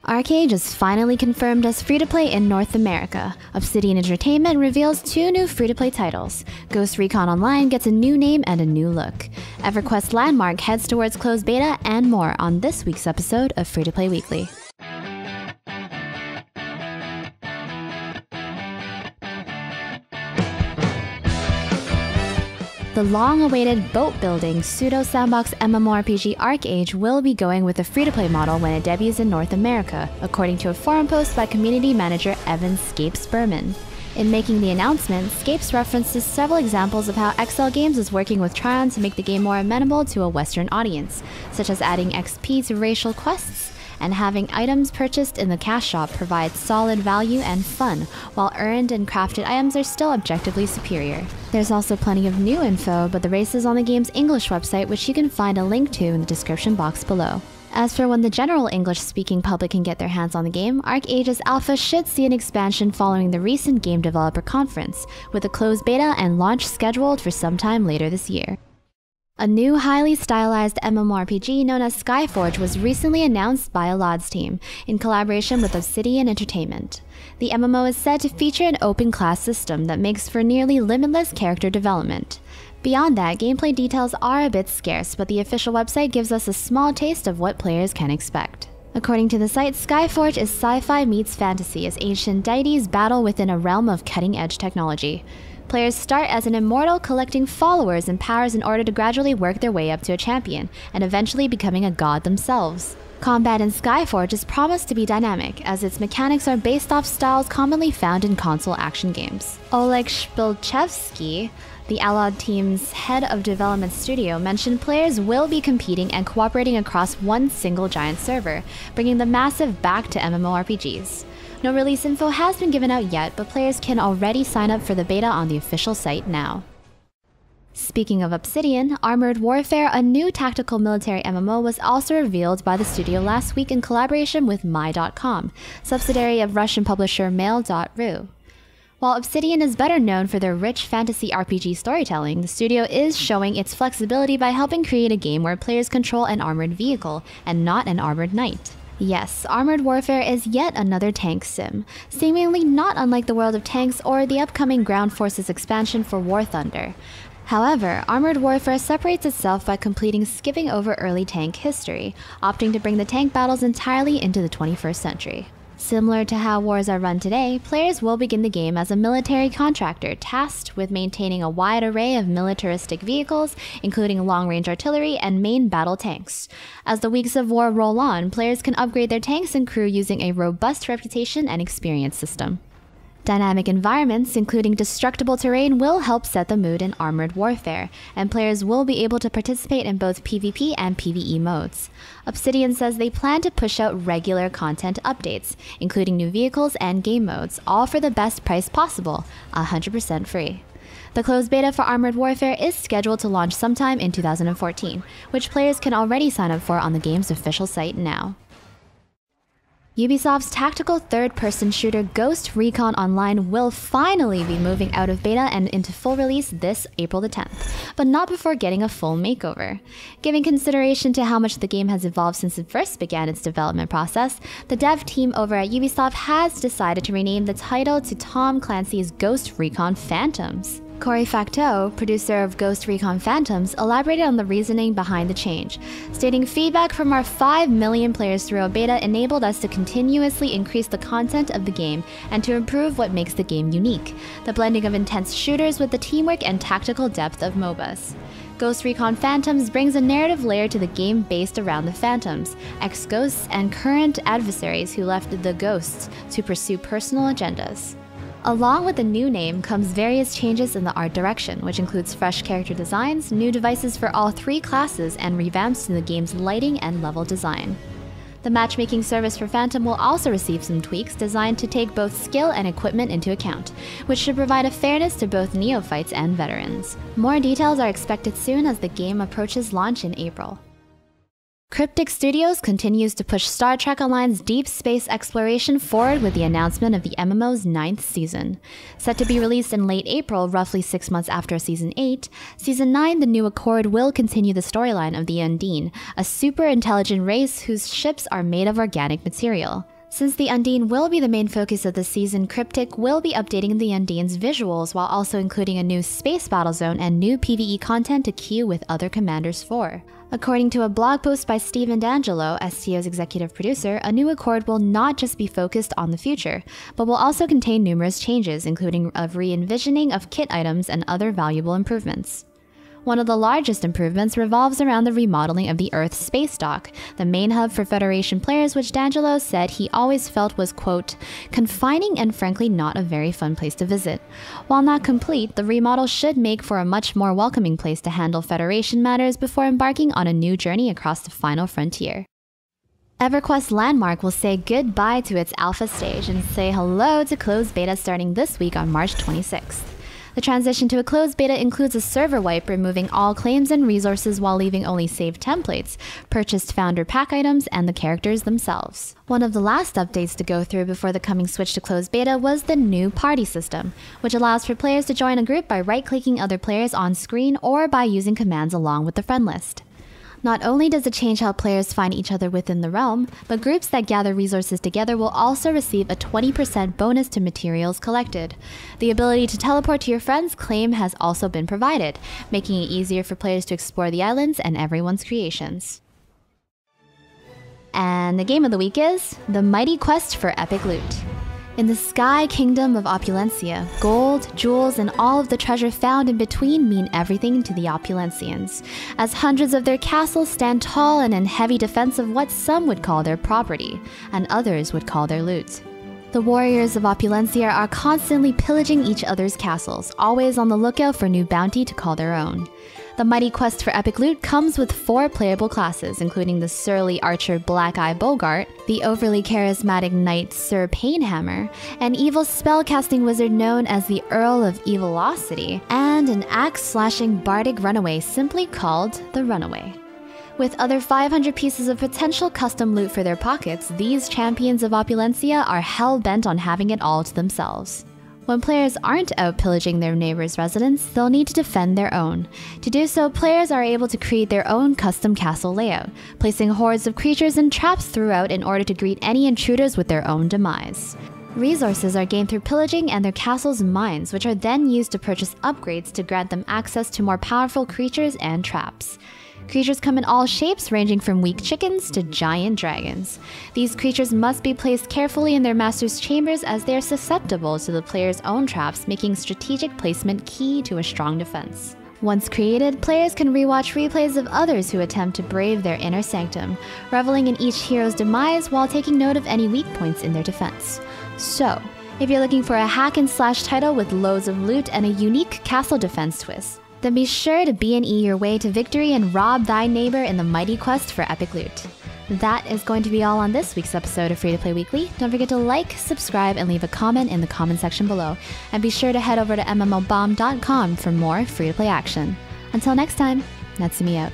ArcheAge is finally confirmed as free-to-play in North America. Obsidian Entertainment reveals 2 new free-to-play titles. Ghost Recon Online gets a new name and a new look. EverQuest Landmark heads towards closed beta, and more on this week's episode of Free-to-Play Weekly. The long-awaited boat-building pseudo-sandbox MMORPG ArcheAge will be going with a free-to-play model when it debuts in North America, according to a forum post by community manager Evan Scapes Berman. In making the announcement, Scapes references several examples of how XL Games is working with Tryon to make the game more amenable to a Western audience, such as adding XP to racial quests, and having items purchased in the cash shop provide solid value and fun, while earned and crafted items are still objectively superior. There's also plenty of new info, but the race is on the game's English website, which you can find a link to in the description box below. As for when the general English-speaking public can get their hands on the game, ArcheAge's alpha should see an expansion following the recent Game Developer Conference, with a closed beta and launch scheduled for sometime later this year. A new highly stylized MMORPG known as Skyforge was recently announced by Alad's team, in collaboration with Obsidian Entertainment. The MMO is said to feature an open class system that makes for nearly limitless character development. Beyond that, gameplay details are a bit scarce, but the official website gives us a small taste of what players can expect. According to the site, Skyforge is sci-fi meets fantasy as ancient deities battle within a realm of cutting-edge technology. Players start as an immortal, collecting followers and powers in order to gradually work their way up to a champion, and eventually becoming a god themselves. Combat in Skyforge is promised to be dynamic, as its mechanics are based off styles commonly found in console action games. Oleg Shpilchevsky, the Alad team's head of development studio, mentioned players will be competing and cooperating across one single giant server, bringing the massive back to MMORPGs. No release info has been given out yet, but players can already sign up for the beta on the official site now. Speaking of Obsidian, Armored Warfare, a new tactical military MMO, was also revealed by the studio last week in collaboration with My.com, subsidiary of Russian publisher Mail.ru. While Obsidian is better known for their rich fantasy RPG storytelling, the studio is showing its flexibility by helping create a game where players control an armored vehicle and not an armored knight. Yes, Armored Warfare is yet another tank sim, seemingly not unlike the World of Tanks or the upcoming Ground Forces expansion for War Thunder. However, Armored Warfare separates itself by skipping over early tank history, opting to bring the tank battles entirely into the 21st century. Similar to how wars are run today, players will begin the game as a military contractor tasked with maintaining a wide array of militaristic vehicles, including long-range artillery and main battle tanks. As the weeks of war roll on, players can upgrade their tanks and crew using a robust reputation and experience system. Dynamic environments, including destructible terrain, will help set the mood in Armored Warfare, and players will be able to participate in both PvP and PvE modes. Obsidian says they plan to push out regular content updates, including new vehicles and game modes, all for the best price possible, 100% free. The closed beta for Armored Warfare is scheduled to launch sometime in 2014, which players can already sign up for on the game's official site now. Ubisoft's tactical third-person shooter Ghost Recon Online will finally be moving out of beta and into full release this April the 10th, but not before getting a full makeover. Giving consideration to how much the game has evolved since it first began its development process, the dev team over at Ubisoft has decided to rename the title to Tom Clancy's Ghost Recon Phantoms. Corey Facto, producer of Ghost Recon Phantoms, elaborated on the reasoning behind the change, stating, "Feedback from our 5 million players through a beta enabled us to continuously increase the content of the game and to improve what makes the game unique, the blending of intense shooters with the teamwork and tactical depth of MOBAs. Ghost Recon Phantoms brings a narrative layer to the game based around the Phantoms, ex-ghosts and current adversaries who left the Ghosts to pursue personal agendas." Along with the new name comes various changes in the art direction, which includes fresh character designs, new devices for all 3 classes, and revamps to the game's lighting and level design. The matchmaking service for Phantom will also receive some tweaks designed to take both skill and equipment into account, which should provide a fairness to both neophytes and veterans. More details are expected soon as the game approaches launch in April. Cryptic Studios continues to push Star Trek Online's deep space exploration forward with the announcement of the MMO's 9th season. Set to be released in late April, roughly 6 months after Season 8, Season 9, The New Accord, will continue the storyline of the Undine, a super-intelligent race whose ships are made of organic material. Since the Undine will be the main focus of the season, Cryptic will be updating the Undine's visuals while also including a new space battle zone and new PvE content to queue with other commanders for. According to a blog post by Steven D'Angelo, STO's executive producer, a new Accord will not just be focused on the future, but will also contain numerous changes, including a re-envisioning of kit items and other valuable improvements. One of the largest improvements revolves around the remodeling of the Earth space dock, the main hub for Federation players, which D'Angelo said he always felt was, quote, confining and frankly not a very fun place to visit. While not complete, the remodel should make for a much more welcoming place to handle Federation matters before embarking on a new journey across the final frontier. EverQuest Landmark will say goodbye to its alpha stage and say hello to closed beta starting this week on March 26th. The transition to a closed beta includes a server wipe, removing all claims and resources while leaving only saved templates, purchased founder pack items, and the characters themselves. One of the last updates to go through before the coming switch to closed beta was the new party system, which allows for players to join a group by right-clicking other players on screen or by using commands along with the friend list. Not only does it change how players find each other within the realm, but groups that gather resources together will also receive a 20% bonus to materials collected. The ability to teleport to your friend's claim has also been provided, making it easier for players to explore the islands and everyone's creations. And the game of the week is the mighty quest for epic loot. In the Sky Kingdom of Opulencia, gold, jewels, and all of the treasure found in between mean everything to the Opulencians, as hundreds of their castles stand tall and in heavy defense of what some would call their property, and others would call their loot. The warriors of Opulencia are constantly pillaging each other's castles, always on the lookout for new bounty to call their own. The mighty quest for epic loot comes with 4 playable classes, including the surly archer Black-Eye Bogart, the overly charismatic knight Sir Painhammer, an evil spellcasting wizard known as the Earl of Evilocity, and an axe-slashing bardic runaway simply called the Runaway. With other 500 pieces of potential custom loot for their pockets, these champions of Opulencia are hell-bent on having it all to themselves. When players aren't out pillaging their neighbor's residence, they'll need to defend their own. To do so, players are able to create their own custom castle layout, placing hordes of creatures and traps throughout in order to greet any intruders with their own demise. Resources are gained through pillaging and their castle's mines, which are then used to purchase upgrades to grant them access to more powerful creatures and traps. Creatures come in all shapes, ranging from weak chickens to giant dragons. These creatures must be placed carefully in their master's chambers as they are susceptible to the player's own traps, making strategic placement key to a strong defense. Once created, players can rewatch replays of others who attempt to brave their inner sanctum, reveling in each hero's demise while taking note of any weak points in their defense. So, if you're looking for a hack-and-slash title with loads of loot and a unique castle defense twist, then be sure to B&E your way to victory and rob thy neighbor in the mighty quest for epic loot. That is going to be all on this week's episode of Free to Play Weekly. Don't forget to like, subscribe, and leave a comment in the comment section below. And be sure to head over to MMOBomb.com for more free to play action. Until next time, Natsumii out.